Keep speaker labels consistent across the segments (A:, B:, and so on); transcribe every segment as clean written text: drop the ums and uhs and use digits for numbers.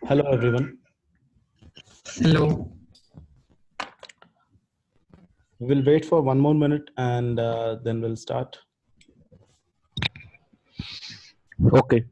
A: Hello, everyone.
B: Hello.
A: We'll wait for one more minute and then we'll start.
C: Okay.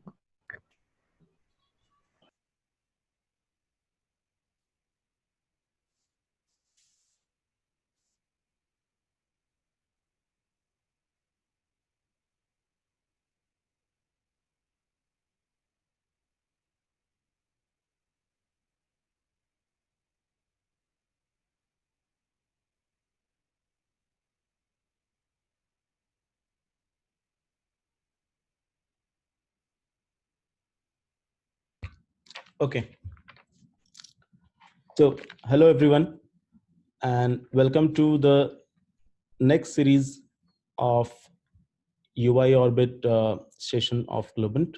A: Okay. So, hello, everyone, and welcome to the next series of UI Orbit session of Globant.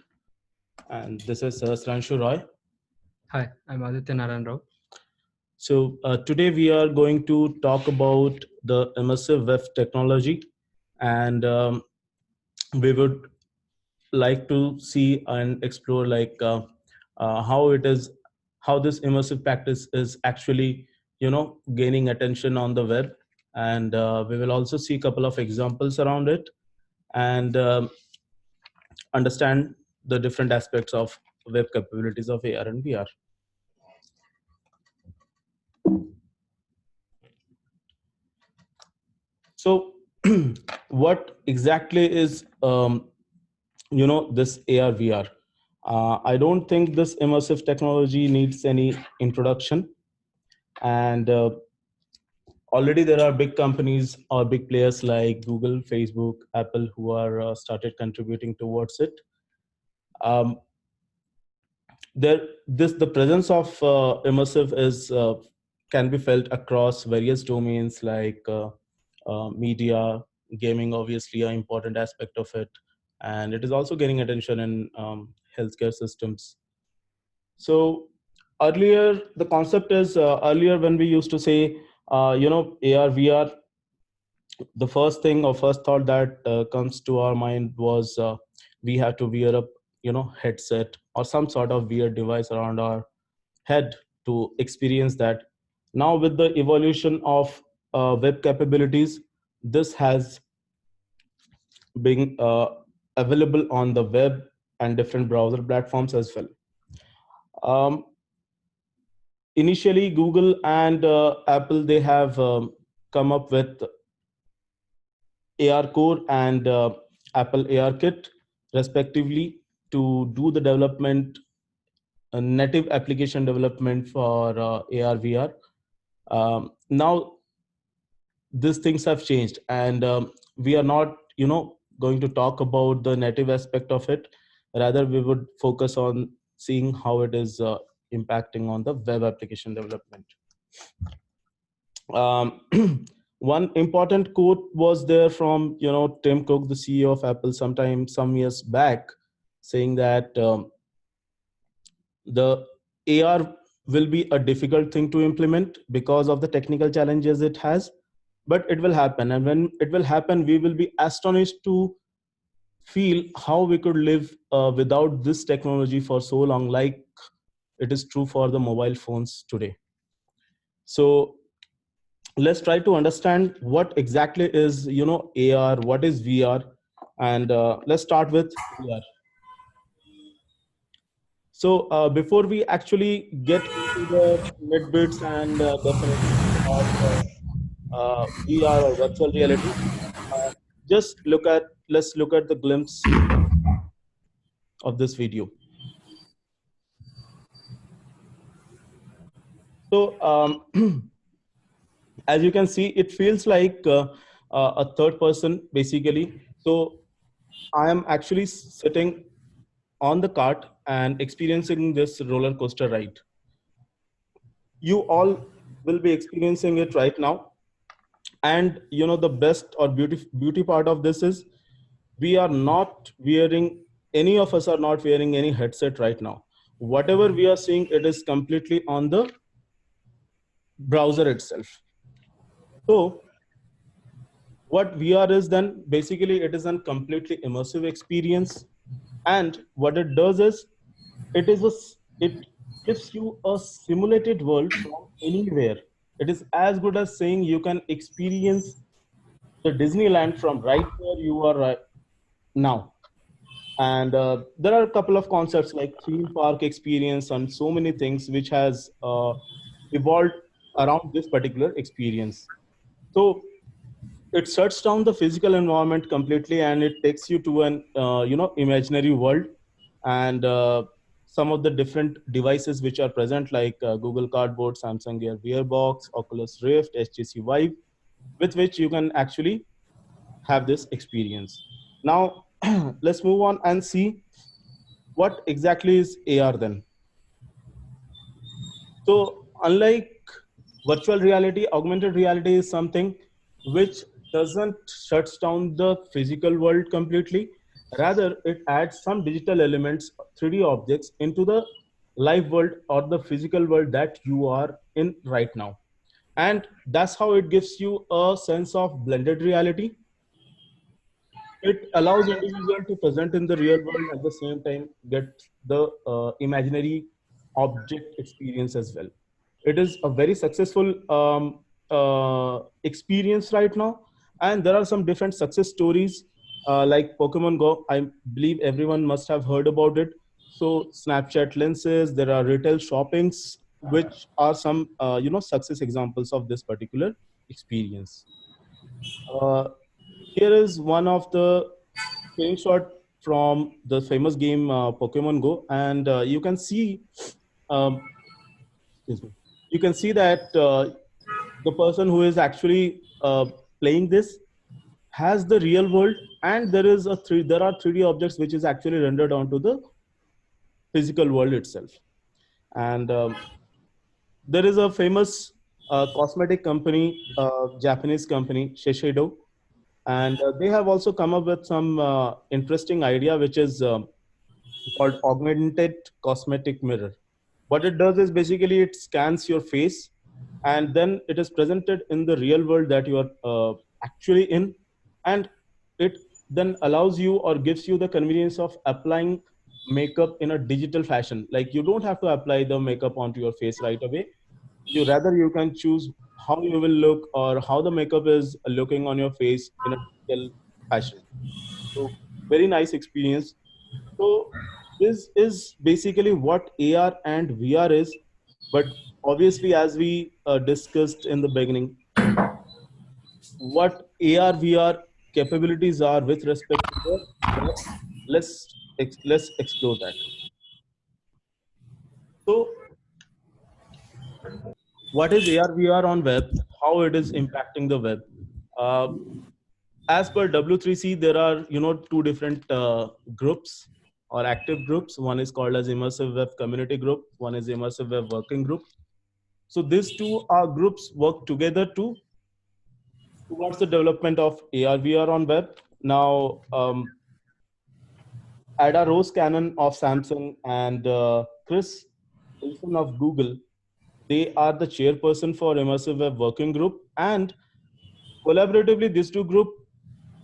A: And this is Sranshu Roy.
B: Hi, I'm Aditya Narayan Rao.
A: So, today we are going to talk about the immersive web technology, and we would like to see and explore how this immersive practice is actually gaining attention on the web, and we will also see a couple of examples around it and understand the different aspects of web capabilities of AR and VR. So what exactly is this AR VR? I don't think this immersive technology needs any introduction, and already there are big companies or big players like Google, Facebook, Apple who are started contributing towards it. The presence of immersive is can be felt across various domains like media, gaming, obviously an important aspect of it, and it is also getting attention in healthcare systems. So earlier, the concept is earlier when we used to say, AR, VR, the first thing or first thought that comes to our mind was we have to wear a headset or some sort of weird device around our head to experience that. Now with the evolution of web capabilities, this has been available on the web and different browser platforms as well. um, Initially Google and Apple, they have come up with AR Core and Apple AR Kit respectively to do the development, native application development for AR VR. Now these things have changed, and we are not going to talk about the native aspect of it. Rather, we would focus on seeing how it is impacting on the web application development. One important quote was there from Tim Cook, the CEO of Apple, some years back, saying that the AR will be a difficult thing to implement because of the technical challenges it has, but it will happen. And when it will happen, we will be astonished to feel how we could live without this technology for so long, like it is true for the mobile phones today. So let's try to understand what exactly is AR, what is VR, and let's start with VR. So before we actually get into the midbits and definitions of VR or virtual reality, uh, let's look at the glimpse of this video. So as you can see, it feels like a third person basically. So I am actually sitting on the cart and experiencing this roller coaster ride. You all will be experiencing it right now. And the best or beauty part of this is we are not wearing, any of us are not wearing any headset right now. Whatever we are seeing, it is completely on the browser itself. So what VR is, then basically it is a completely immersive experience. And what it does is it gives you a simulated world from anywhere. It is as good as saying you can experience the Disneyland from right where you are right now. And there are a couple of concepts like theme park experience and so many things which has evolved around this particular experience. So it shuts down the physical environment completely and it takes you to an imaginary world. And some of the different devices which are present like Google Cardboard, Samsung Gear VR Box, Oculus Rift, HTC Vive, with which you can actually have this experience. Now let's move on and see what exactly is AR then. So unlike virtual reality, augmented reality is something which doesn't shuts down the physical world completely. Rather, it adds some digital elements, 3D objects into the live world or the physical world that you are in right now. And that's how it gives you a sense of blended reality. It allows individual to present in the real world at the same time get the imaginary object experience as well. It is a very successful experience right now, and there are some different success stories like Pokemon Go. I believe everyone must have heard about it. So Snapchat lenses, there are retail shoppings, which are some success examples of this particular experience. Uh, Here is one of the screenshot from the famous game Pokemon Go, and you can see, um, excuse me, you can see that the person who is actually playing this has the real world, and there are 3D objects which is actually rendered onto the physical world itself. And there is a famous cosmetic company, Japanese company, Shiseido, and they have also come up with some interesting idea which is called augmented cosmetic mirror. What it does is basically it scans your face and then it is presented in the real world that you are actually in, and it then allows you or gives you the convenience of applying makeup in a digital fashion. Like you don't have to apply the makeup onto your face right away. You can choose how you will look or how the makeup is looking on your face in a digital fashion. So very nice experience. So this is basically what AR and VR is, but obviously, as we discussed in the beginning, what AR VR capabilities are with respect to the web, let's explore that. So, what is AR VR on web? How it is impacting the web? Uh, as per W3C, there are two different groups or active groups. One is called as Immersive Web Community Group. One is Immersive Web Working Group. So these two groups work together towards the development of AR VR on web. Now, Ada Rose Cannon of Samsung and Chris Wilson of Google, they are the chairperson for Immersive Web Working Group, and collaboratively, these two group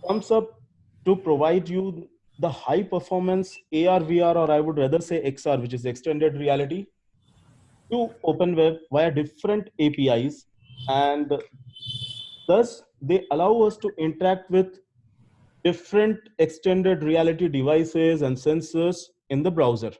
A: comes up to provide you the high performance AR VR, or I would rather say XR, which is extended reality, to open web via different APIs, and thus they allow us to interact with different extended reality devices and sensors in the browser.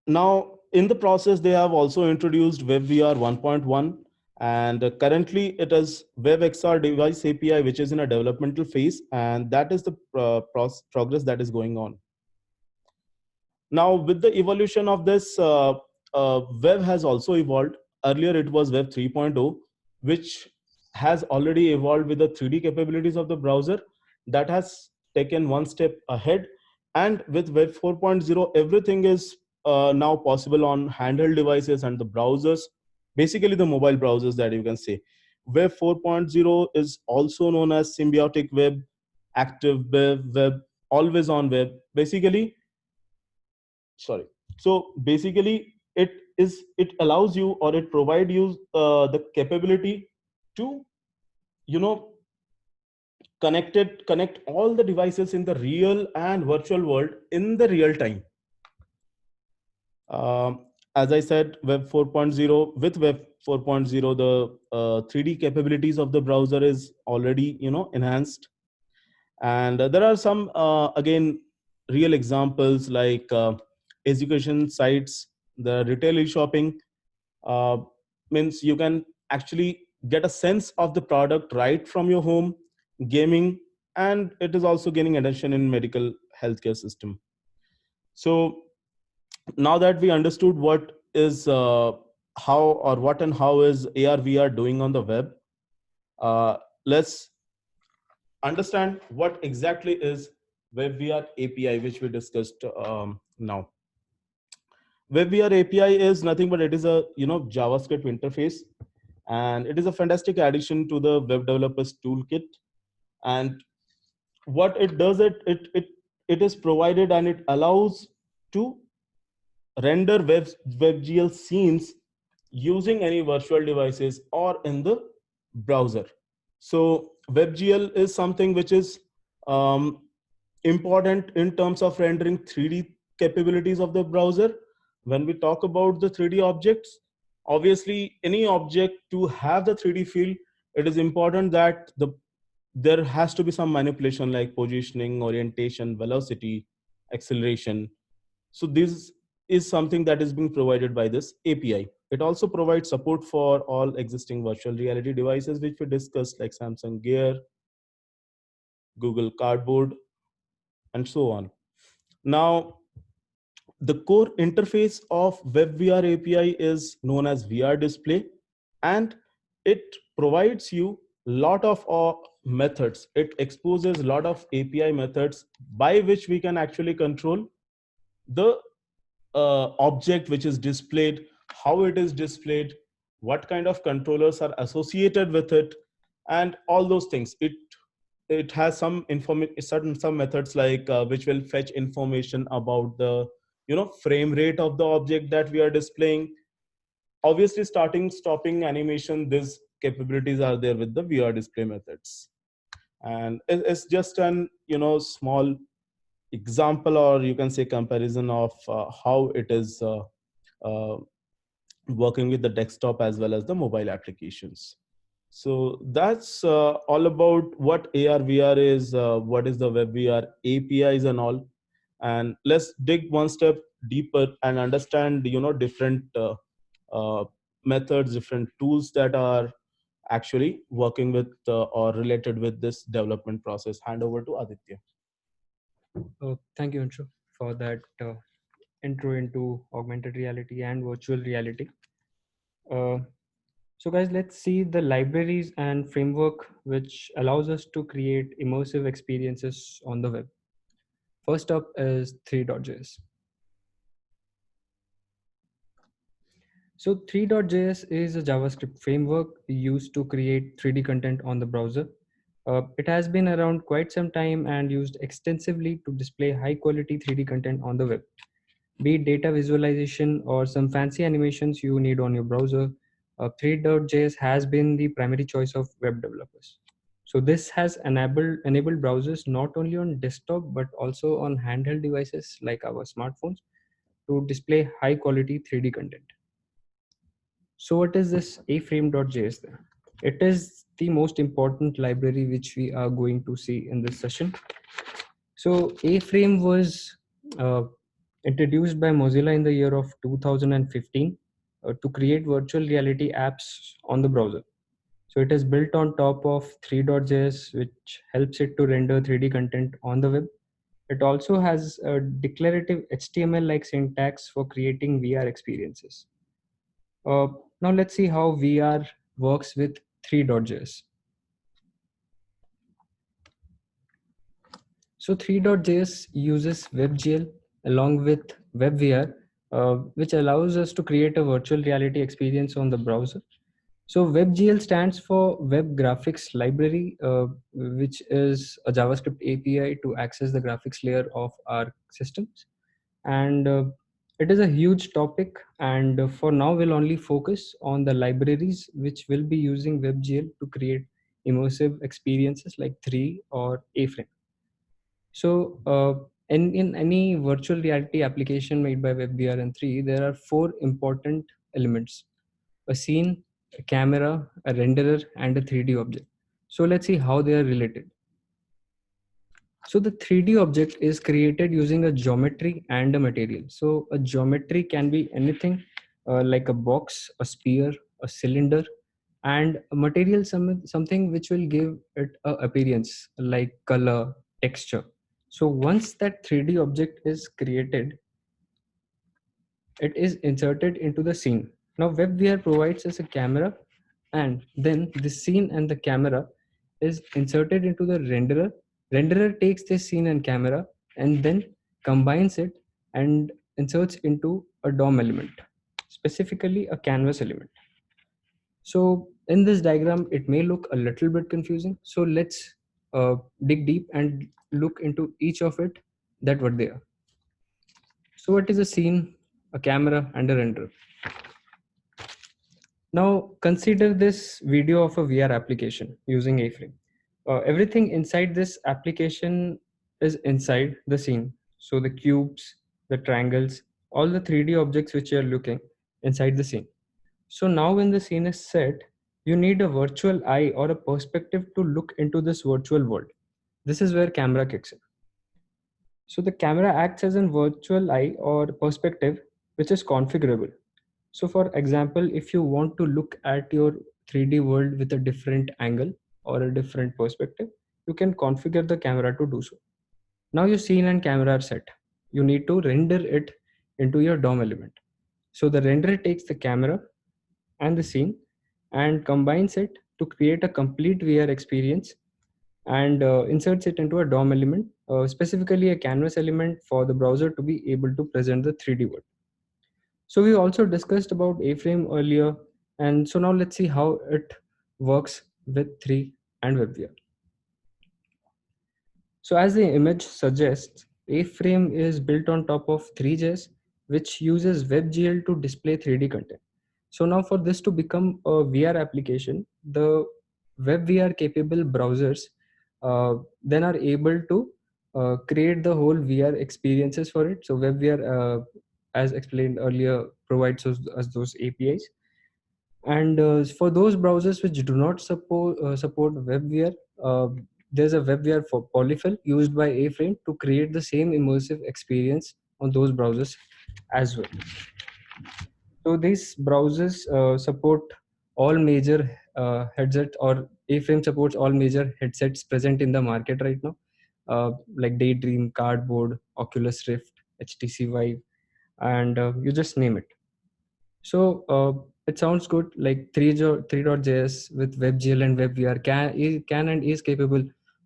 A: Now, in the process, they have also introduced WebVR 1.1, and currently it is WebXR device API, which is in a developmental phase, and that is the progress that is going on. Now, with the evolution of this, web has also evolved. Earlier, it was Web 3.0, which has already evolved with the 3D capabilities of the browser. That has taken one step ahead. And with Web 4.0, everything is now possible on handheld devices and the browsers, basically the mobile browsers that you can say. Web 4.0 is also known as symbiotic web, active web, always on web. Basically, sorry, so basically it allows you or it provides you the capability to you know connect all the devices in the real and virtual world in the real time. As I said, Web 4.0, with Web 4.0, the 3D capabilities of the browser is already, enhanced. And there are some, again, real examples like education sites, the retail e-shopping, uh, means you can actually get a sense of the product right from your home, gaming, and it is also gaining attention in medical healthcare system. So now that we understood what is how or what and how is AR VR doing on the web, let's understand what exactly is WebVR API, which we discussed now. WebVR API is nothing but it is a JavaScript interface, and it is a fantastic addition to the web developers toolkit. And what it does, it is provided and it allows to render WebGL scenes using any virtual devices or in the browser. So WebGL is something which is um, important in terms of rendering 3D capabilities of the browser. When we talk about the 3D objects, obviously any object to have the 3D feel, it is important that there has to be some manipulation like positioning, orientation, velocity, acceleration. So this is something that is being provided by this API. It also provides support for all existing virtual reality devices, which we discussed, like Samsung Gear, Google Cardboard, and so on. Now, the core interface of WebVR API is known as VR Display, and it provides you lot of methods. It exposes a lot of API methods by which we can actually control the object which is displayed, how it is displayed, what kind of controllers are associated with it, and all those things. It has some some methods like which will fetch information about the frame rate of the object that we are displaying. Obviously, starting, stopping animation, these capabilities are there with the VR display methods. And it's just an small example, or you can say comparison of how it is uh, working with the desktop as well as the mobile applications. So that's all about what AR VR is, what is the web VR APIs and all. And let's dig one step deeper and understand different methods, different tools that are actually working with or related with this development process. Hand over to Aditya.
B: Thank you, Anshu, for that intro into augmented reality and virtual reality. Uh, so, guys, let's see the libraries and framework which allows us to create immersive experiences on the web. First up is 3.js. So 3.js is a JavaScript framework used to create 3D content on the browser. It has been around quite some time and used extensively to display high quality 3D content on the web. Be it data visualization or some fancy animations you need on your browser, 3.js has been the primary choice of web developers. So this has enabled browsers not only on desktop but also on handheld devices like our smartphones to display high quality 3D content. So what is this aframe.js then? It is the most important library which we are going to see in this session. So aframe was introduced by Mozilla in the year of 2015 to create virtual reality apps on the browser. So it is built on top of 3.js, which helps it to render 3D content on the web. It also has a declarative HTML-like syntax for creating VR experiences. Now let's see how VR works with 3.js. So 3.js uses WebGL along with WebVR, which allows us to create a virtual reality experience on the browser. So WebGL stands for Web Graphics Library, which is a JavaScript API to access the graphics layer of our systems. And it is a huge topic, and for now we'll only focus on the libraries which will be using WebGL to create immersive experiences like 3 or A-Frame. So in any virtual reality application made by WebVR and 3, there are 4 important elements: a scene, a camera, a renderer, and a 3D object. So let's see how they are related. So the 3D object is created using a geometry and a material. So a geometry can be anything like a box, a sphere, a cylinder, and a material, something which will give it a appearance like color, texture. So once that 3D object is created, it is inserted into the scene. Now WebVR provides us a camera, and then the scene and the camera is inserted into the renderer. Renderer takes this scene and camera and then combines it and inserts into a DOM element, specifically a canvas element. So in this diagram, it may look a little bit confusing. So let's dig deep and look into each of it, that what they are. So what is a scene, a camera, and a renderer? Now consider this video of a VR application using A-Frame. Everything inside this application is inside the scene. So the cubes, the triangles, all the 3D objects which you're looking inside the scene. So now when the scene is set, you need a virtual eye or a perspective to look into this virtual world. This is where camera kicks in. So the camera acts as a virtual eye or perspective, which is configurable. So for example, if you want to look at your 3D world with a different angle or a different perspective, you can configure the camera to do so. Now your scene and camera are set. You need to render it into your DOM element. So the renderer takes the camera and the scene and combines it to create a complete VR experience and inserts it into a DOM element, specifically a canvas element for the browser to be able to present the 3D world. So we also discussed about A-Frame earlier, and so now let's see how it works with 3 and WebVR. So as the image suggests, A-Frame is built on top of 3JS, which uses WebGL to display 3D content. So now for this to become a VR application, the WebVR capable browsers then are able to create the whole VR experiences for it. So WebVR, as explained earlier, provides us those APIs. And for those browsers which do not support WebVR, there's a WebVR for polyfill used by A-Frame to create the same immersive experience on those browsers as well. So these browsers support all major headsets, or A-Frame supports all major headsets present in the market right now, like Daydream, Cardboard, Oculus Rift, HTC Vive, and you just name it. So it sounds good, like 3.js with WebGL and WebVR can and is capable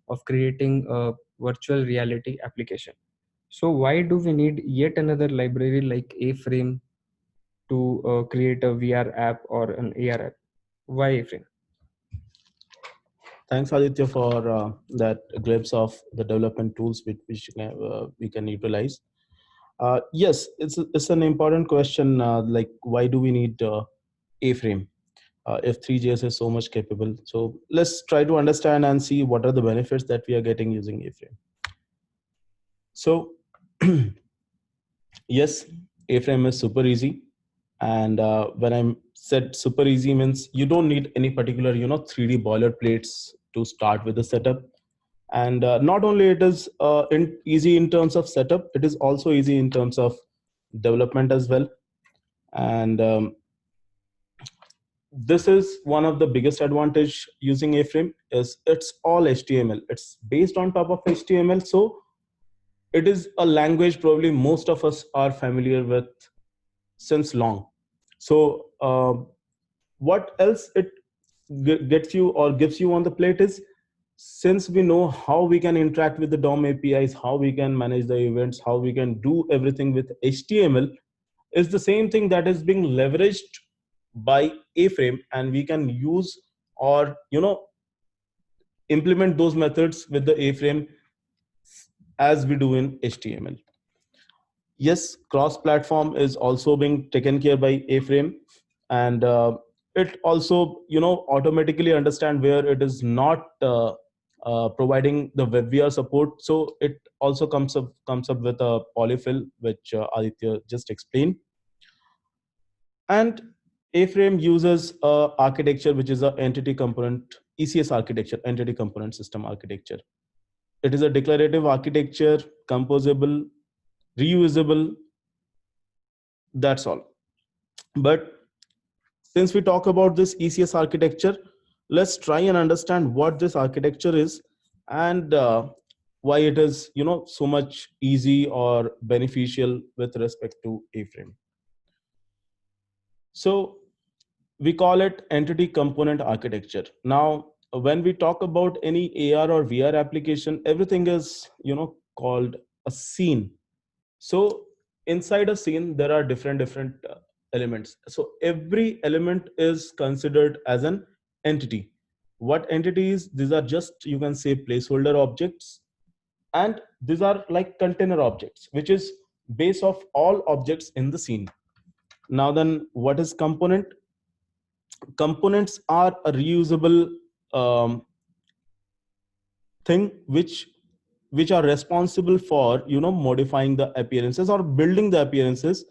B: of creating a virtual reality application. So why do we need yet another library like A-Frame to create a VR app or an AR app? Why A-Frame?
A: Thanks, Aditya, for that glimpse of the development tools which we can utilize. Yes, it's an important question. Like, why do we need A-Frame if 3JS is so much capable? So let's try to understand and see what are the benefits that we are getting using A-Frame. So yes, A-Frame is super easy. And when I'm said super easy means you don't need any particular 3D boilerplates to start with the setup. And not only it is easy in terms of setup, it is also easy in terms of development as well. And this is one of the biggest advantage using A-Frame is it's all HTML. It's based on top of HTML. So it is a language probably most of us are familiar with since long. So what else it gets you or gives you on the plate is, since we know how we can interact with the DOM APIs, how we can manage the events, how we can do everything with HTML, is the same thing that is being leveraged by A-Frame, and we can use or implement those methods with the A-Frame as we do in HTML. Yes, cross-platform is also being taken care by A-Frame, and it also, automatically understand where it is not providing the WebVR support. So it also comes up with a polyfill, which Aditya just explained. And A-Frame uses architecture which is a entity component ECS architecture, entity component system architecture. It is a declarative architecture, composable, reusable. That's all. But since we talk about this ECS architecture, let's try and understand what this architecture is and why it is, so much easy or beneficial with respect to A-Frame. So we call it entity component architecture. Now, when we talk about any AR or VR application, everything is, called a scene. So inside a scene, there are different elements. So every element is considered as an entity. What entities? These are just, you can say, placeholder objects, and these are like container objects, which is base of all objects in the scene. Now then, what is component? Components are a reusable thing which are responsible for modifying the appearances or building the appearances,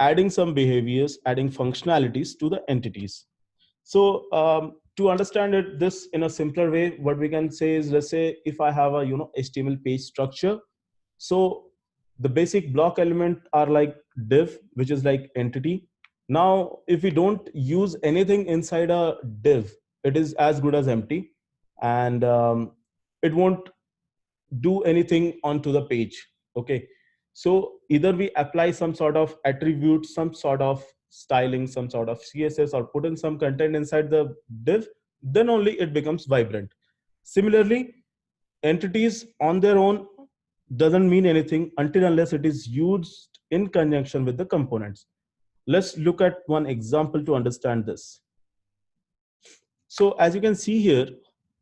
A: adding some behaviors, adding functionalities to the entities. So to understand this in a simpler way, what we can say is, let's say if I have a HTML page structure, so the basic block element are like div, which is like entity. Now if we don't use anything inside a div, it is as good as empty, and it won't do anything onto the page. Okay, so either we apply some sort of attribute, some sort of styling, some sort of CSS, or put in some content inside the div, then only it becomes vibrant. Similarly, entities on their own doesn't mean anything until unless it is used in conjunction with the components. Let's look at one example to understand this. So as you can see here,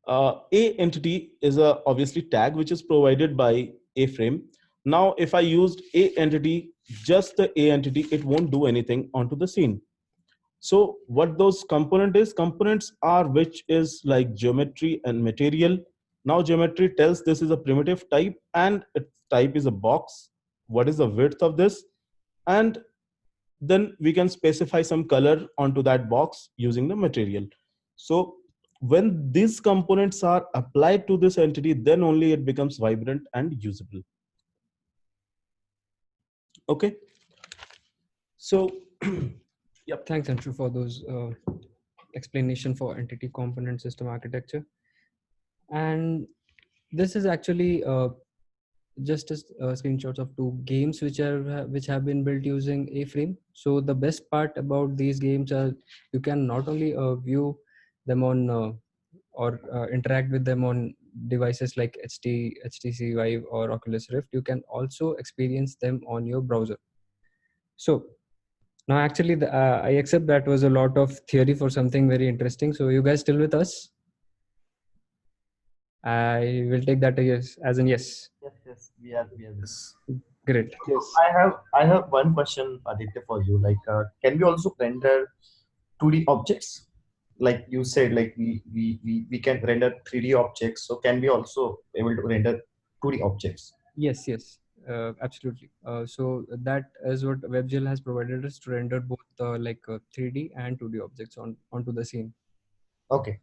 A: a entity is a obviously tag which is provided by A-Frame. Now if I used a entity, just the a entity, it won't do anything onto the scene. So what those components are, which is like geometry and material. Now geometry tells this is a primitive type, and its type is a box. What is the width of this? And then we can specify some color onto that box using the material. So when these components are applied to this entity, then only it becomes vibrant and usable. Okay. So yep.
B: Thanks, Anshu, for those explanation for entity component system architecture. And this is actually just screenshots of two games which have been built using A-Frame. So the best part about these games are you can not only view them on or interact with them on devices like HTC Vive or Oculus Rift. You can also experience them on your browser. So now actually I accept that was a lot of theory for something very interesting. So you guys still with us? I will take that as an yes.
D: Yes, we are this.
B: Great.
D: Yes. I have one question, Aditya, for you. Like, can we also render 2D objects? Like you said, like we can render 3D objects. So can we also able to render 2D objects?
B: Yes, absolutely. So that is what WebGL has provided us to render both 3D and 2D objects onto the scene.
D: Okay.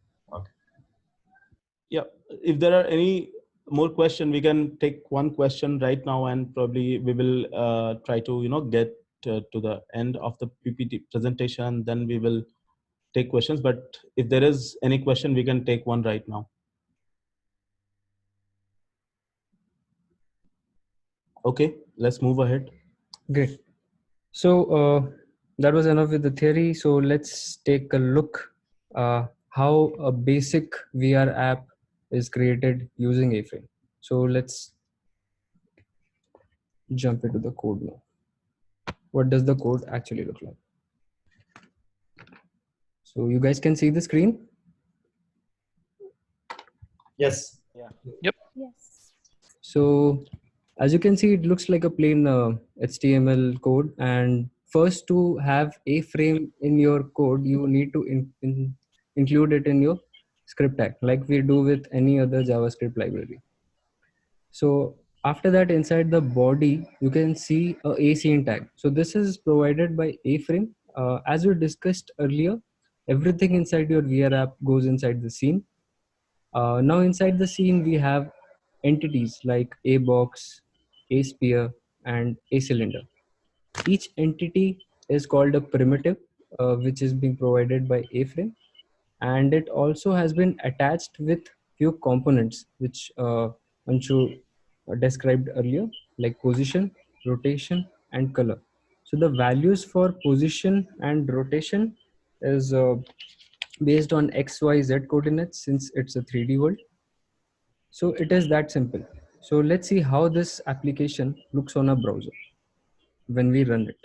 A: Yeah, if there are any more question, we can take one question right now, and probably we will try to get to the end of the PPT presentation. Then we will take questions. But if there is any question, we can take one right now. Okay, let's move ahead.
B: Great. So that was enough with the theory. So let's take a look how a basic VR app is created using A-Frame. So let's jump into the code now. What does the code actually look like? So you guys can see the screen?
D: Yes.
E: Yeah.
C: Yep.
E: Yes.
B: So as you can see, it looks like a plain HTML code, and first to have a frame in your code, you need to include it in your script tag, like we do with any other JavaScript library. So after that, inside the body, you can see a scene tag. So this is provided by a frame. As we discussed earlier, everything inside your VR app goes inside the scene. Now inside the scene, we have entities like a box, a sphere, and a cylinder. Each entity is called a primitive, which is being provided by a frame, and it also has been attached with few components which Anshu described earlier, like position, rotation, and color. So the values for position and rotation is based on x, y, z coordinates, since it's a 3D world. So it is that simple. So let's see how this application looks on a browser when we run it.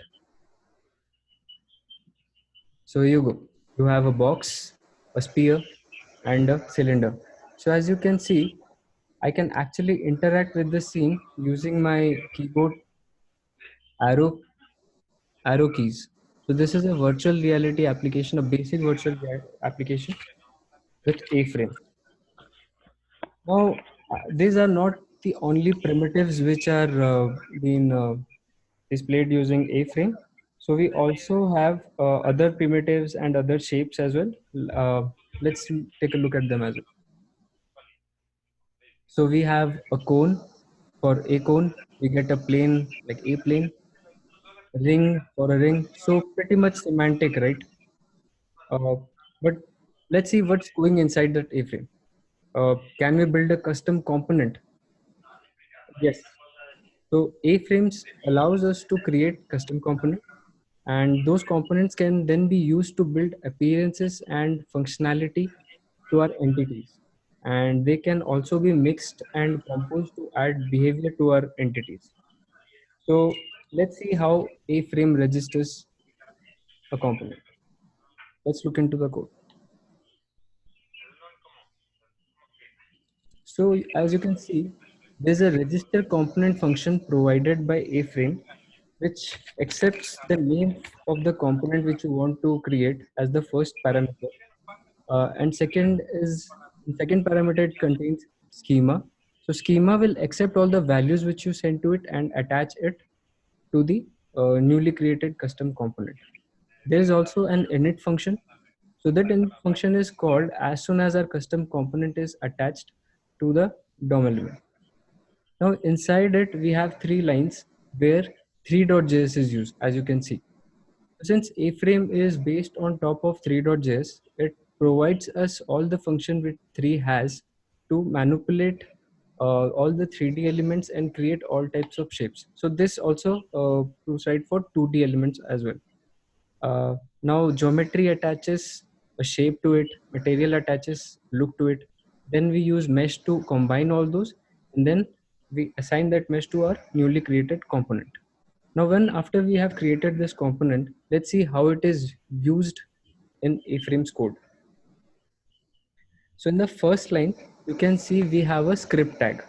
B: So you go, you have a box, a sphere, and a cylinder. So as you can see, I can actually interact with the scene using my keyboard arrow keys. So this is a virtual reality application, a basic virtual application with A-frame. Now, these are not the only primitives which are being displayed using A-frame. So we also have other primitives and other shapes as well. Let's take a look at them as well. So we have a cone. For a cone, we get a plane like a plane, ring for a ring. So pretty much semantic, right? Uh, but let's see what's going inside that A-frame. Can we build a custom component? Yes. So A-frames allows us to create custom component, and those components can then be used to build appearances and functionality to our entities. And they can also be mixed and composed to add behavior to our entities. So let's see how A-frame registers a component. Let's look into the code. So as you can see, there's a register component function provided by A-frame, which accepts the name of the component which you want to create as the first parameter. And second parameter, it contains schema. So schema will accept all the values which you send to it and attach it to the newly created custom component. There is also an init function. So that init function is called as soon as our custom component is attached to the DOM element. Now inside it, we have three lines where 3.js is used, as you can see. Since A-frame is based on top of 3.js, it provides us all the function which 3 has to manipulate all the 3D elements and create all types of shapes. So this also provides for 2D elements as well. Now geometry attaches a shape to it, material attaches look to it. Then we use mesh to combine all those, and then we assign that mesh to our newly created component. Now, after we have created this component, let's see how it is used in A-frame's code. So in the first line, you can see we have a script tag,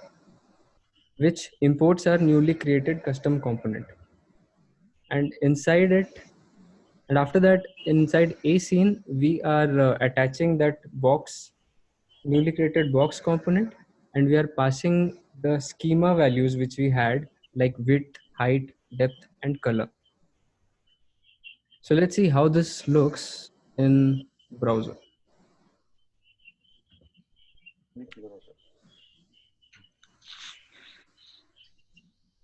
B: which imports our newly created custom component. And inside it, and after that, inside a scene, we are attaching that box, newly created box component, and we are passing the schema values which we had, like width, height, depth, and color. So let's see how this looks in browser.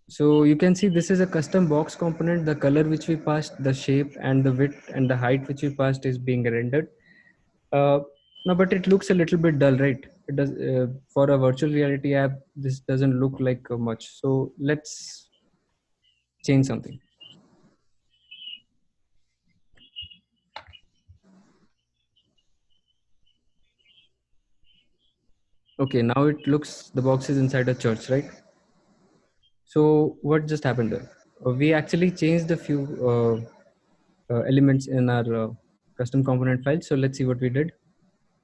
B: So you can see this is a custom box component. The color which we passed, the shape and the width and the height which we passed is being rendered. No, but it looks a little bit dull, right? It does for a virtual reality app. This doesn't look like much. So let's change something. Okay, now it looks, the box is inside a church, right? So what just happened there? We actually changed a few elements in our custom component file. So let's see what we did.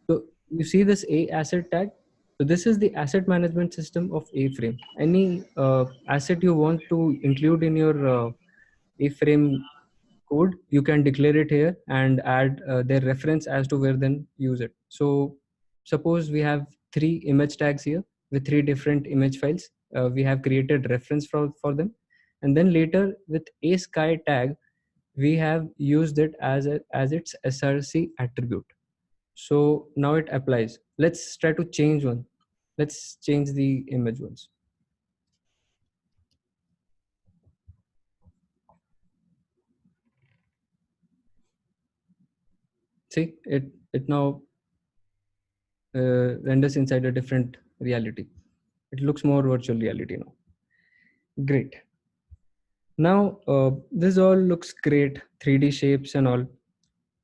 B: So you see this A asset tag. So this is the asset management system of A-frame. Any asset you want to include in your A-frame code, you can declare it here and add their reference as to where then use it. So suppose we have 3 image tags here with 3 different image files. We have created reference for them, and then later with a sky tag we have used it as its src attribute. So now it applies. Let's try to change one. Let's change the image ones. See, it now renders inside a different reality. It looks more virtual reality now. Great. Now this all looks great, 3D shapes and all,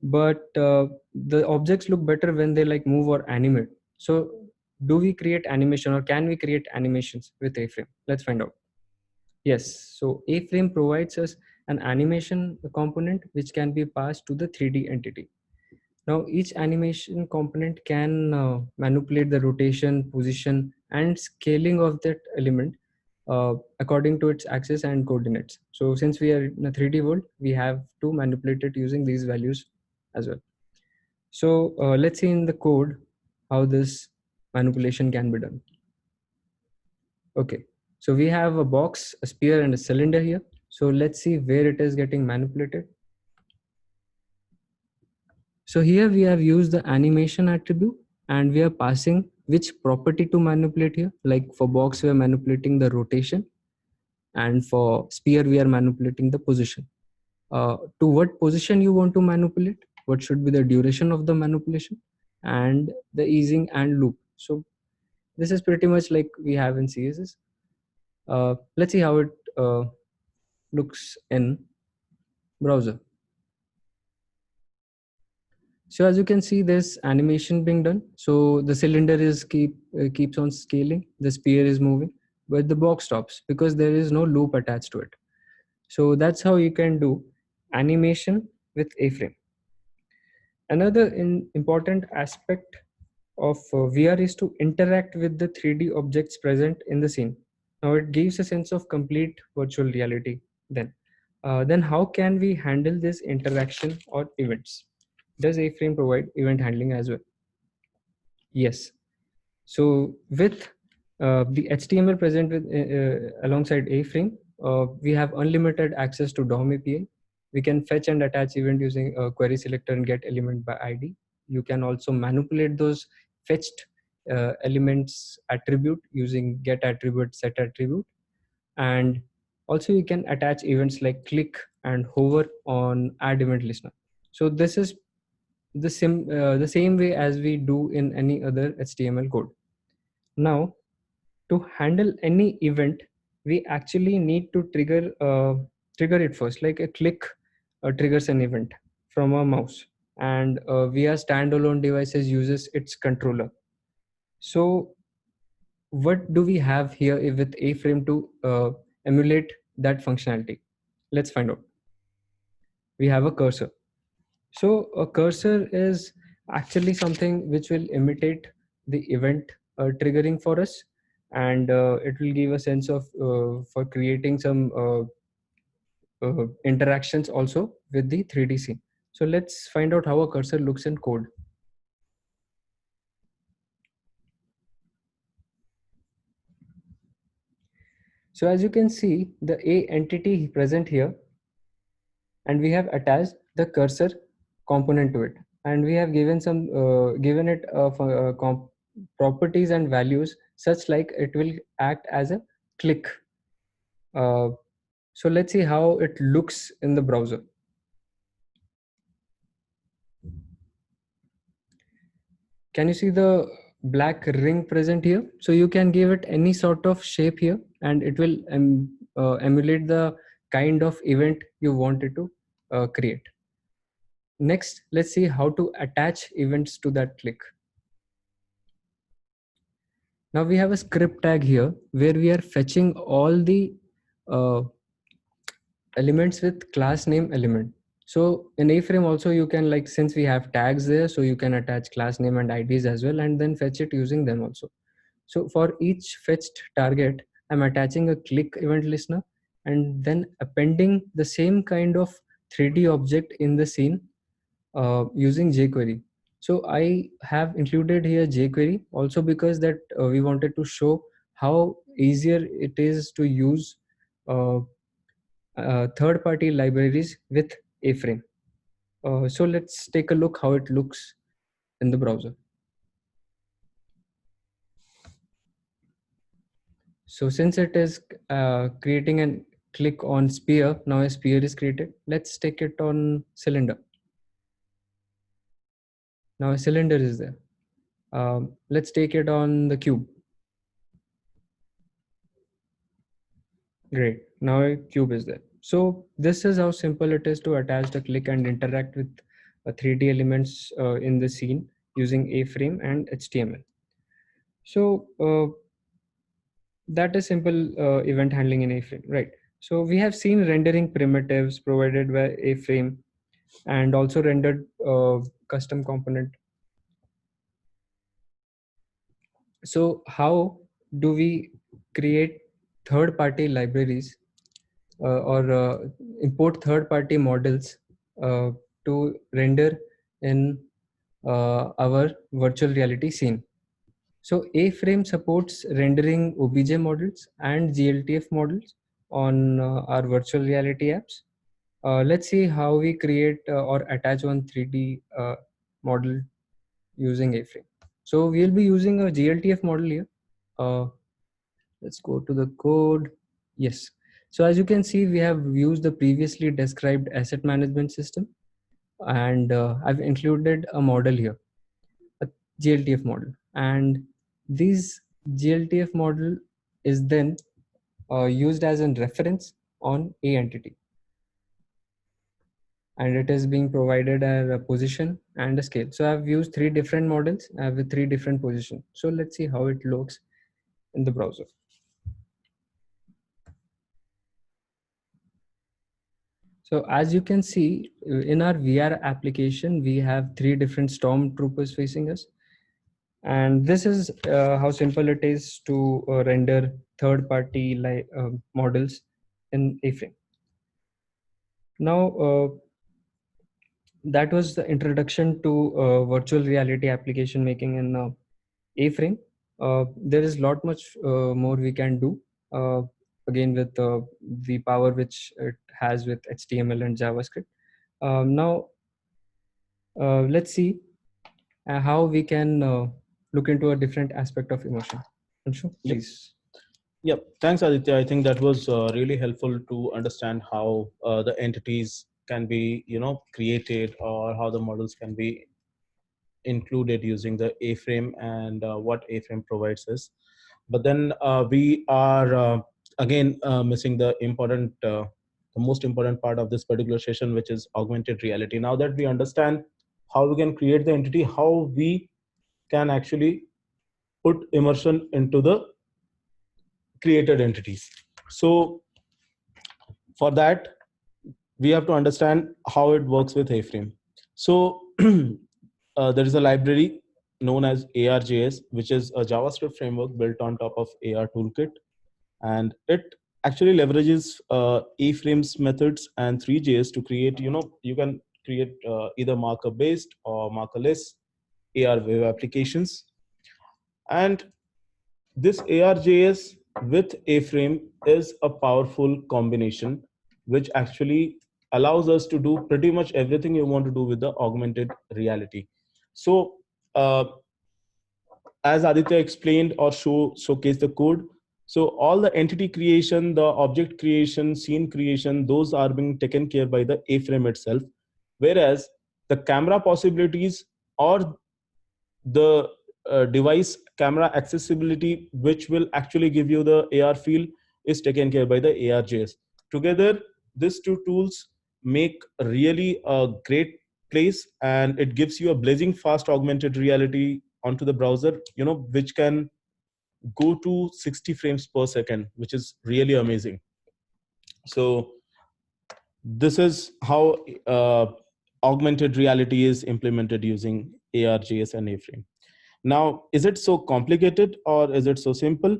B: but the objects look better when they like move or animate. So do we create animation, or can we create animations with A-Frame? Let's find out. Yes, so A-Frame provides us an animation component which can be passed to the 3D entity. Now each animation component can manipulate the rotation, position, and scaling of that element according to its axis and coordinates. So since we are in a 3D world, we have to manipulate it using these values as well. So let's see in the code how this manipulation can be done. Okay, so we have a box, a sphere, and a cylinder here. So let's see where it is getting manipulated. So here we have used the animation attribute, and we are passing which property to manipulate here. Like for box, we are manipulating the rotation, and for sphere, we are manipulating the position. To what position you want to manipulate, what should be the duration of the manipulation, and the easing and loop. So this is pretty much like we have in CSS. Let's see how it looks in browser. So as you can see, there's animation being done. So the cylinder is keeps on scaling, the sphere is moving, but the box stops because there is no loop attached to it. So that's how you can do animation with A-Frame. Another important aspect of VR is to interact with the 3D objects present in the scene. Now it gives a sense of complete virtual reality. Then how can we handle this interaction or events? Does A-Frame provide event handling as well? Yes. So with the HTML present with alongside A-Frame, we have unlimited access to DOM API. We can fetch and attach event using a query selector and get element by ID. You can also manipulate those fetched elements attribute using get attribute, set attribute. And also you can attach events like click and hover on add event listener. So this is the same way as we do in any other HTML code. Now, to handle any event, we actually need to trigger it first. Like a click triggers an event from a mouse, and via standalone devices uses its controller. So what do we have here with A-Frame to emulate that functionality? Let's find out. We have a cursor. So a cursor is actually something which will imitate the event triggering for us, and it will give a sense of for creating some interactions also with the 3D scene. So let's find out how a cursor looks in code. So as you can see, the A entity present here, and we have attached the cursor component to it, and we have given some given it properties and values such like it will act as a click. So let's see how it looks in the browser. Can you see the black ring present here? So you can give it any sort of shape here, and it will emulate the kind of event you wanted to create. Next, let's see how to attach events to that click. Now we have a script tag here where we are fetching all the elements with class name element. So in A-Frame also you can, like, since we have tags there, so you can attach class name and IDs as well, and then fetch it using them also. So for each fetched target, I'm attaching a click event listener and then appending the same kind of 3D object in the scene using jQuery. So I have included here jQuery also because that we wanted to show how easier it is to use third-party libraries with A-Frame. So let's take a look how it looks in the browser. So since it is creating a click on sphere, now a sphere is created. Let's take it on cylinder. Now a cylinder is there. Let's take it on the cube. Great. Now a cube is there. So this is how simple it is to attach the click and interact with 3D elements in the scene using A-Frame and HTML. So that is simple event handling in A-Frame, right? So we have seen rendering primitives provided by A-Frame and also rendered custom component. So how do we create third-party libraries or import third-party models to render in our virtual reality scene? So A-Frame supports rendering OBJ models and GLTF models on our virtual reality apps. Let's see how we create or attach one 3D model using A-Frame. So we'll be using a GLTF model here. Let's go to the code. Yes. So as you can see, we have used the previously described asset management system, and I've included a model here, a GLTF model, and this GLTF model is then used as a reference on a entity, and it is being provided as a position and a scale. So I've used 3 different models with 3 different positions. So let's see how it looks in the browser. So as you can see in our VR application, we have 3 different stormtroopers facing us. And this is how simple it is to render third-party models in A-Frame. Now, that was the introduction to virtual reality application making in A-Frame. There is a lot much more we can do. Again, with the power which it has with HTML and JavaScript. Now, let's see how we can look into a different aspect of emotion. Anshu, please.
A: Yep. Thanks, Aditya. I think that was really helpful to understand how the entities can be, created, or how the models can be included using the A-Frame and what A-Frame provides us. But then we are again missing the most important part of this particular session, which is augmented reality. Now that we understand how we can create the entity, how we can actually put immersion into the created entities. So for that, we have to understand how it works with A-Frame. So there is a library known as ARJS, which is a JavaScript framework built on top of AR Toolkit. And it actually leverages A-Frame's methods and Three.js to create, you can create either marker-based or markerless AR web applications. And this ARJS with A-Frame is a powerful combination, which actually allows us to do pretty much everything you want to do with the augmented reality. So as Aditya explained or showcased the code, so all the entity creation, the object creation, scene creation, those are being taken care by the A-Frame itself. Whereas the camera possibilities or the device camera accessibility, which will actually give you the AR feel, is taken care by the ARJS. Together, these 2 tools make really a great place, and it gives you a blazing fast augmented reality onto the browser, which can go to 60 frames per second, which is really amazing. So this is how augmented reality is implemented using ARJS and A-Frame. Now, is it so complicated or is it so simple?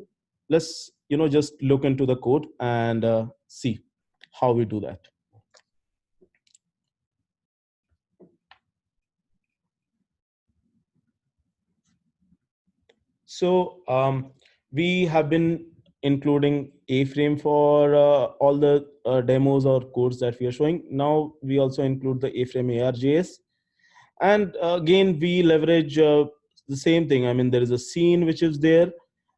A: Let's just look into the code and see how we do that. So we have been including A-frame for all the demos or codes that we are showing. Now we also include the A-frame ARJS. And again, we leverage the same thing. I mean, there is a scene which is there,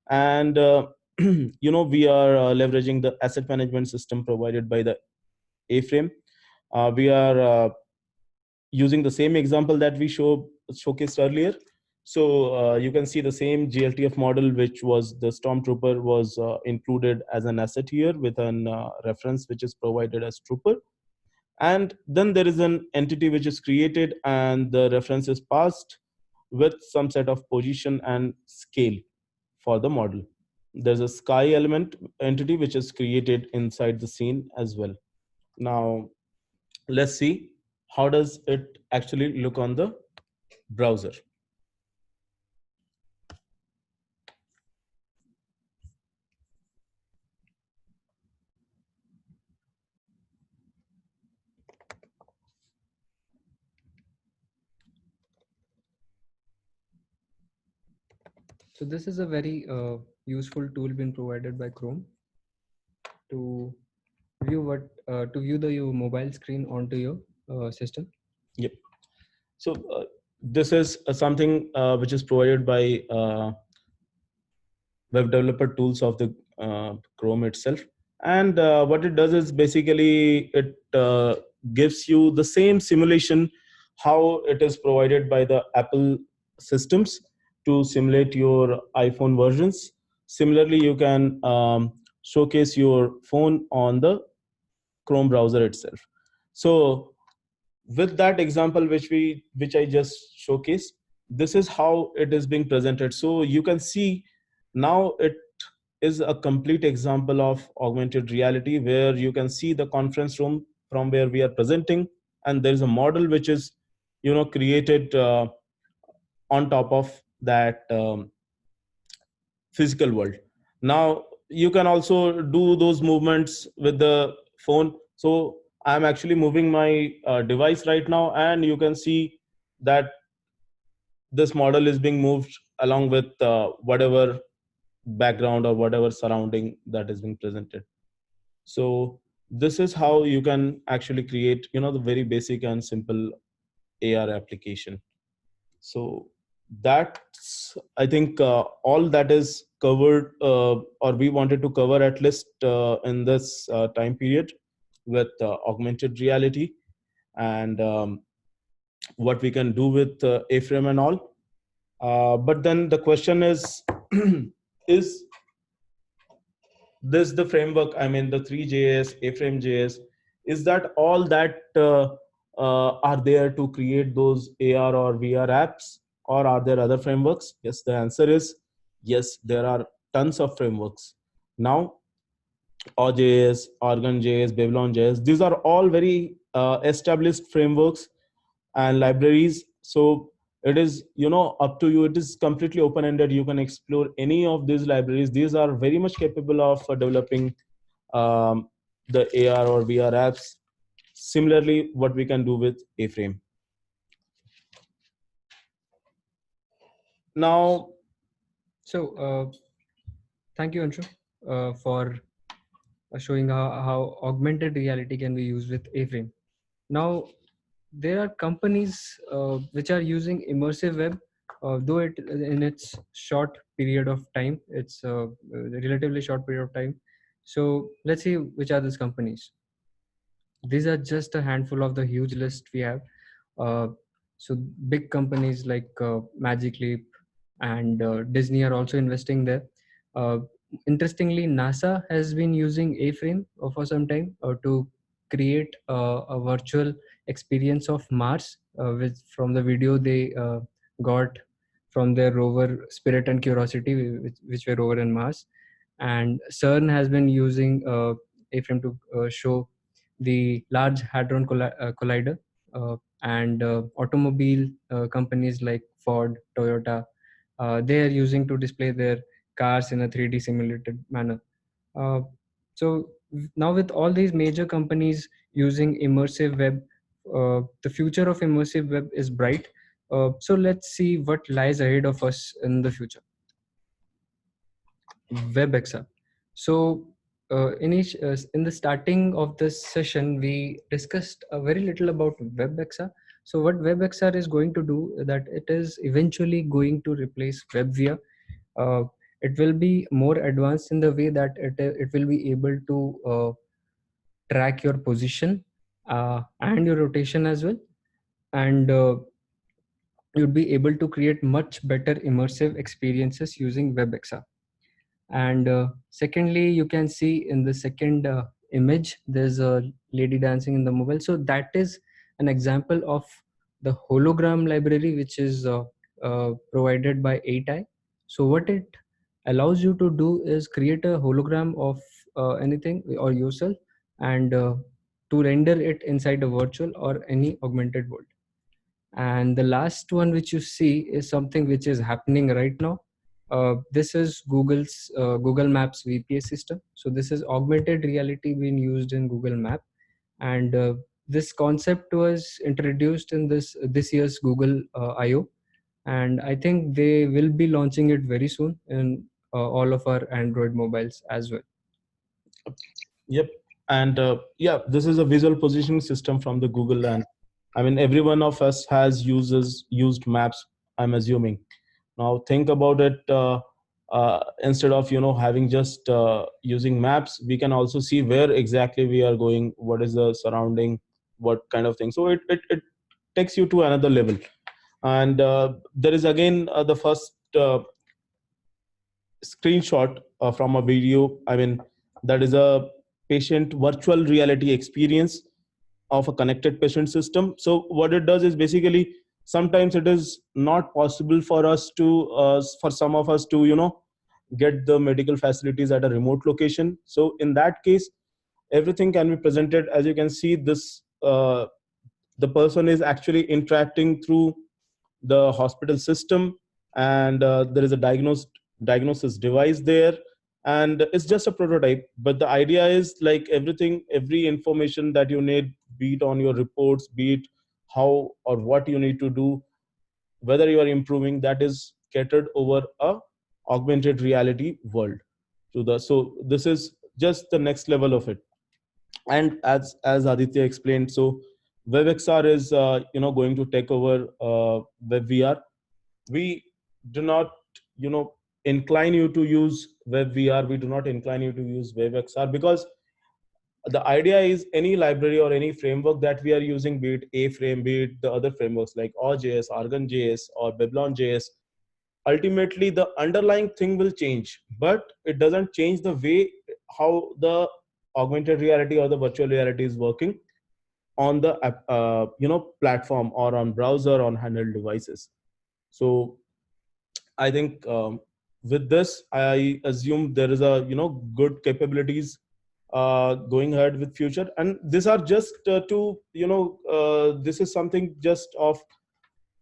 A: and we are leveraging the asset management system provided by the A-frame. We are using the same example that we showcased earlier. So you can see the same GLTF model, which was the Stormtrooper, was included as an asset here with an reference which is provided as Trooper. And then there is an entity which is created and the reference is passed with some set of position and scale for the model. There's a sky element entity which is created inside the scene as well. Now, let's see how does it actually look on the browser.
B: So this is a very useful tool being provided by Chrome to view your mobile screen onto your system.
A: Yep. So this is something which is provided by web developer tools of the Chrome itself. And what it does is basically it gives you the same simulation how it is provided by the Apple systems to simulate your iPhone versions. Similarly, you can showcase your phone on the Chrome browser itself. So with that example which I just showcased, this is how it is being presented. So you can see now it is a complete example of augmented reality where you can see the conference room from where we are presenting, and there is a model which is created on top of that physical world. Now you can also do those movements with the phone. So I'm actually moving my device right now, and you can see that this model is being moved along with whatever background or whatever surrounding that is being presented. So this is how you can actually create the very basic and simple AR application. So that's, I think, all that is covered or we wanted to cover at least in this time period with augmented reality and what we can do with A-frame and all. But then the question is is this the framework? I mean, the Three.js, A-frame.js, is that all that are there to create those AR or VR apps, or are there other frameworks? Yes, the answer is yes, there are tons of frameworks. Now, Awe.js, Argon.js, Babylon.js, these are all very established frameworks and libraries. So it is up to you. It is completely open-ended. You can explore any of these libraries. These are very much capable of developing the AR or VR apps. Similarly, what we can do with A-frame. Now,
B: so thank you, Anshu, for showing how augmented reality can be used with A-frame. Now, there are companies which are using immersive web, though it in its short period of time. It's a relatively short period of time. So let's see which are these companies. These are just a handful of the huge list we have. So big companies like Magic Leap and Disney are also investing there. Interestingly, NASA has been using A-frame for some time to create a virtual experience of Mars from the video they got from their rover Spirit and Curiosity, which were over in Mars. And CERN has been using A-frame to show the Large Hadron Collider, and automobile companies like Ford, Toyota, they are using to display their cars in a 3D simulated manner. So now with all these major companies using immersive web, the future of immersive web is bright. So let's see what lies ahead of us in the future. WebExa. So in the starting of this session, we discussed very little about WebExa. So what WebExa is going to do, that it is eventually going to replace WebVia. Uh, it will be more advanced in the way that it will be able to track your position and your rotation as well, and you'd be able to create much better immersive experiences using WebExa. And secondly, you can see in the second image, there's a lady dancing in the mobile. So that is an example of the hologram library, which is provided by 8i. So what it allows you to do is create a hologram of anything or yourself, and to render it inside a virtual or any augmented world. And the last one which you see is something which is happening right now. This is Google's Google Maps VPA system. So this is augmented reality being used in Google Map, and this concept was introduced in this year's Google I/O, and I think they will be launching it very soon in all of our Android mobiles as well.
A: Yep. And yeah, this is a visual positioning system from the Google, and I mean every one of us has used maps, I'm assuming. Now think about it. Instead of having just using maps, we can also see where exactly we are going, what is the surrounding, what kind of thing. So it takes you to another level. And there is again the first screenshot from a video. I mean, that is a patient virtual reality experience of a connected patient system. So what it does is basically, sometimes it is not possible for us to for some of us to get the medical facilities at a remote location. So in that case, everything can be presented. As you can see, this the person is actually interacting through the hospital system, and there is a diagnosis device there, and it's just a prototype. But the idea is like every information that you need, be it on your reports, be it how or what you need to do, whether you are improving, that is catered over a augmented reality world. So this is just the next level of it. And as Aditya explained, so WebXR is going to take over WebVR. We do not incline you to use WebVR. We do not incline you to use WebXR, because the idea is any library or any framework that we are using, be it A-Frame, be it the other frameworks like ORJS, ArgonJS, or Babylon.js, ultimately the underlying thing will change, but it doesn't change the way how the augmented reality or the virtual reality is working on the platform, or on browser, on handheld devices. So I think with this, I assume there is a good capabilities going ahead with future, and these are just this is something just of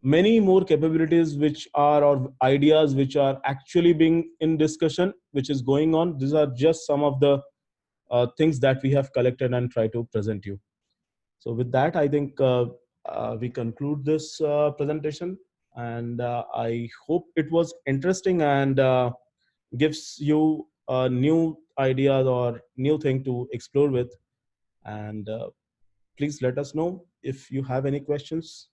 A: many more capabilities which are, or ideas which are actually being in discussion, which is going on. These are just some of the things that we have collected and try to present you. So with that, I think we conclude this presentation, and I hope it was interesting and gives you new ideas or new thing to explore with. And please let us know if you have any questions.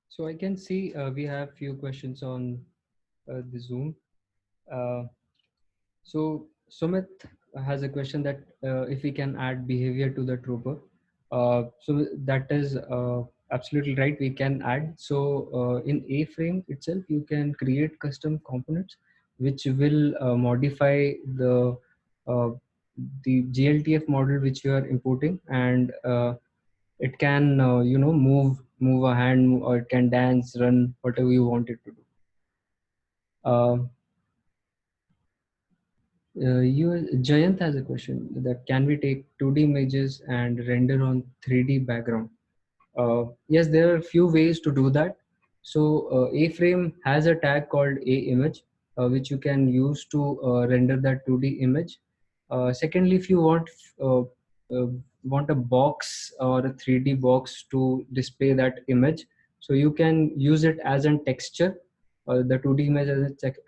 B: So I can see we have few questions on the Zoom. So Sumit has a question that if we can add behavior to the trooper. So that is absolutely right. We can add. So in A-Frame itself, you can create custom components which will modify uh, the GLTF model which you are importing, and it can move a hand, or it can dance, run, whatever you want it to do. Jayant has a question that can we take 2D images and render on 3D background? Yes, there are a few ways to do that. So A-Frame has a tag called A-Image, which you can use to render that 2D image. Secondly, if you uh, want a box or a 3D box to display that image, So you can use it as a texture, the 2D image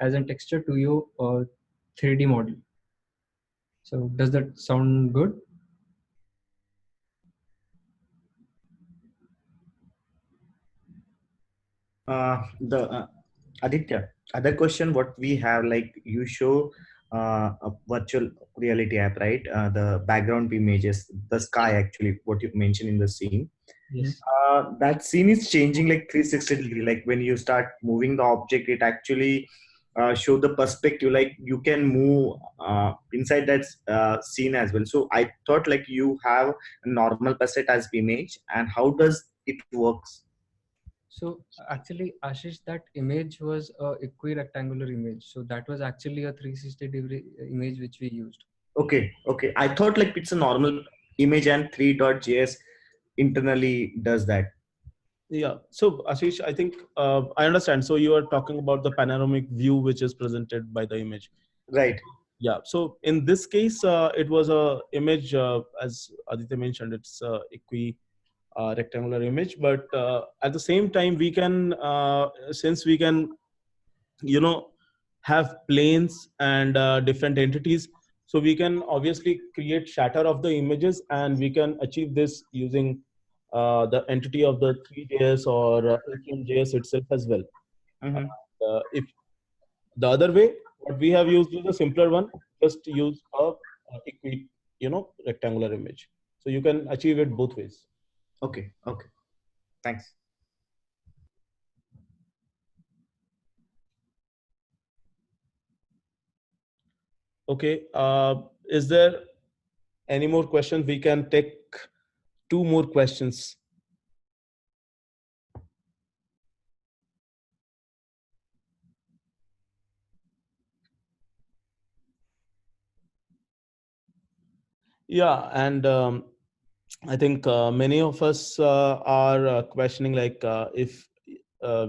B: as a texture to your 3D model. So does that sound good?
D: The Aditya, other question what we have, like you show a virtual reality app, right? The background images, the sky actually, what you mentioned in the scene.
B: Yes.
D: That scene is changing like 360 degree. Like when you start moving the object, it actually show the perspective. Like you can move inside that scene as well. So I thought like you have a normal percent as image, and how does it works?
B: So actually, Ashish, that image was a equirectangular image. So that was actually a 360-degree image which we used.
D: Okay, okay. I thought like it's a normal image and 3.js internally does that.
A: Yeah. So Ashish, I think I understand. So you are talking about the panoramic view which is presented by the image.
D: Right.
A: Yeah. So in this case, it was a image, as Aditya mentioned, it's equi rectangular image. But at the same time, we can, since we can, you know, have planes and different entities, so we can obviously create shatter of the images, and we can achieve this using the entity of the 3JS or HMJS itself as well.
D: Mm-hmm.
A: If the other way, what we have used is a simpler one, just use a equi, rectangular image. So you can achieve it both ways.
D: Okay, okay. Thanks.
A: Okay. Is there any more questions? We can take two more questions. Yeah, and I think many of us are questioning like if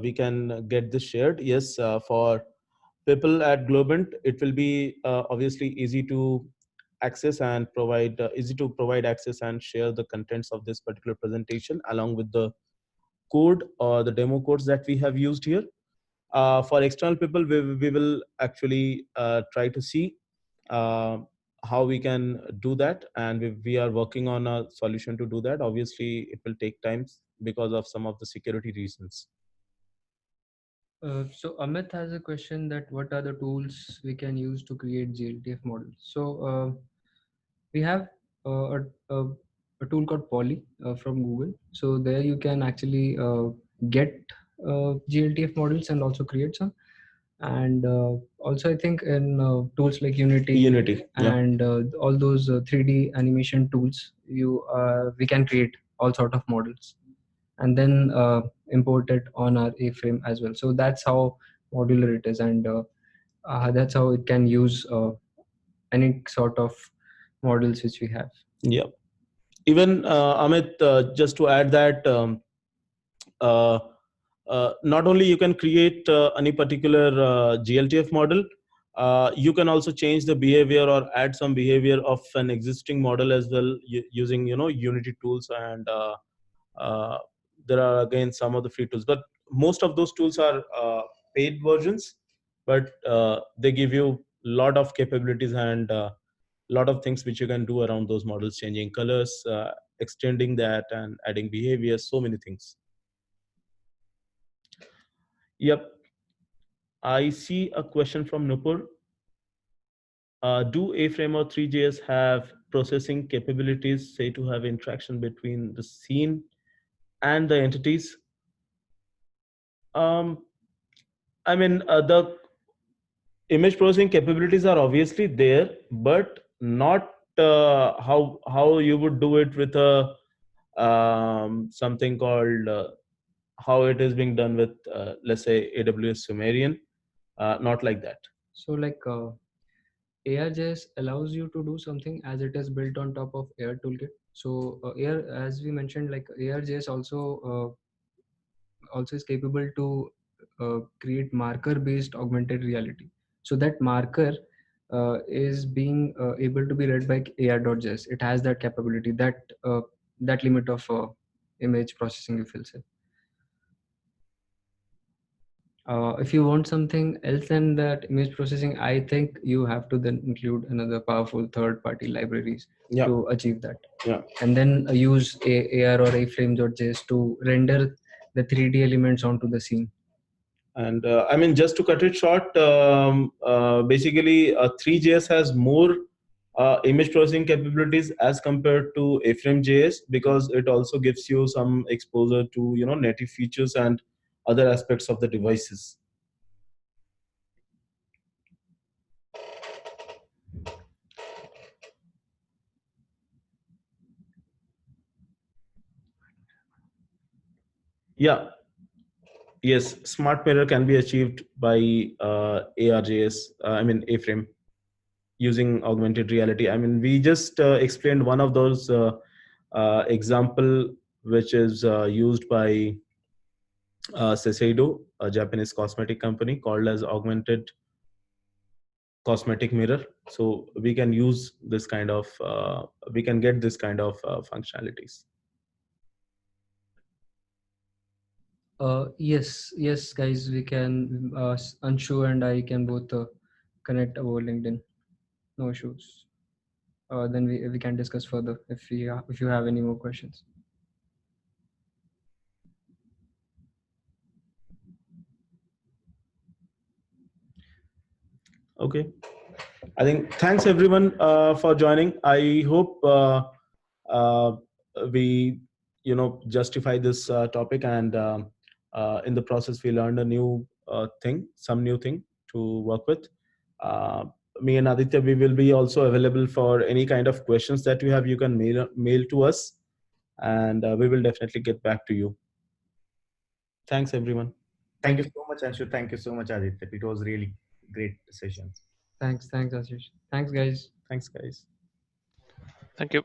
A: we can get this shared. Yes, for people at Globant, it will be obviously easy to access and provide easy to provide access and share the contents of this particular presentation along with the code or the demo codes that we have used here. For external people, we will actually try to see uh, how we can do that, and we are working on a solution to do that. Obviously, it will take time because of some of the security reasons.
B: So Amit has a question that what are the tools we can use to create GLTF models? So we have a tool called Poly from Google. So there you can actually get GLTF models and also create some. And also I think in tools like Unity
A: Yeah.
B: and all those 3D animation tools, we can create all sort of models and then import it on our A-frame as well. So that's how modular it is, and that's how it can use any sort of models which we have.
A: Yeah. Even Amit, just to add that uh, not only you can create any particular GLTF model, you can also change the behavior or add some behavior of an existing model as well using Unity tools, and uh, there are again some of the free tools, but most of those tools are paid versions, but they give you a lot of capabilities and lot of things which you can do around those models, changing colors, extending that and adding behavior, so many things. Yep. I see a question from Nupur. Do A-Frame or 3JS have processing capabilities, say to have interaction between the scene and the entities? I mean, the image processing capabilities are obviously there, but not how you would do it with a something called how it is being done with let's say AWS Sumerian. Not like that.
B: So like ARJS allows you to do something as it is built on top of Air Toolkit. So Air, as we mentioned, like ARJS also is capable to create marker-based augmented reality. So that marker is being able to be read by AR.js. It has that capability, that limit of image processing, if you'll say. If you want something else than that image processing, I think you have to then include another powerful third-party libraries
A: Yeah.
B: to achieve that.
A: Yeah.
B: And then use AR or A-Frame.js to render the 3D elements onto the scene.
A: And I mean, just to cut it short, basically, 3JS has more image processing capabilities as compared to A-Frame.js, because it also gives you some exposure to native features and other aspects of the devices. Yeah. Yes, smart mirror can be achieved by ARJS. I mean, A-Frame, using augmented reality. I mean, we just explained one of those example, which is used by Shiseido, a Japanese cosmetic company, called as augmented cosmetic mirror. So we can use this kind of, we can get this kind of functionalities.
B: Yes, guys, we can. Anshu and I can both connect over LinkedIn. No issues. Then we can discuss further if you have any more questions.
A: Okay. I think thanks everyone for joining. I hope we justify this topic, and in the process we learned a new some new thing to work with. Me and Aditya, we will be also available for any kind of questions that you have. You can mail to us, and we will definitely get back to you. Thanks everyone.
D: Thank you so much, Anshu. Thank you so much, Aditya. It was really great session.
B: Thanks, Ashish. Thanks, guys.
A: Thanks, guys.
C: Thank you.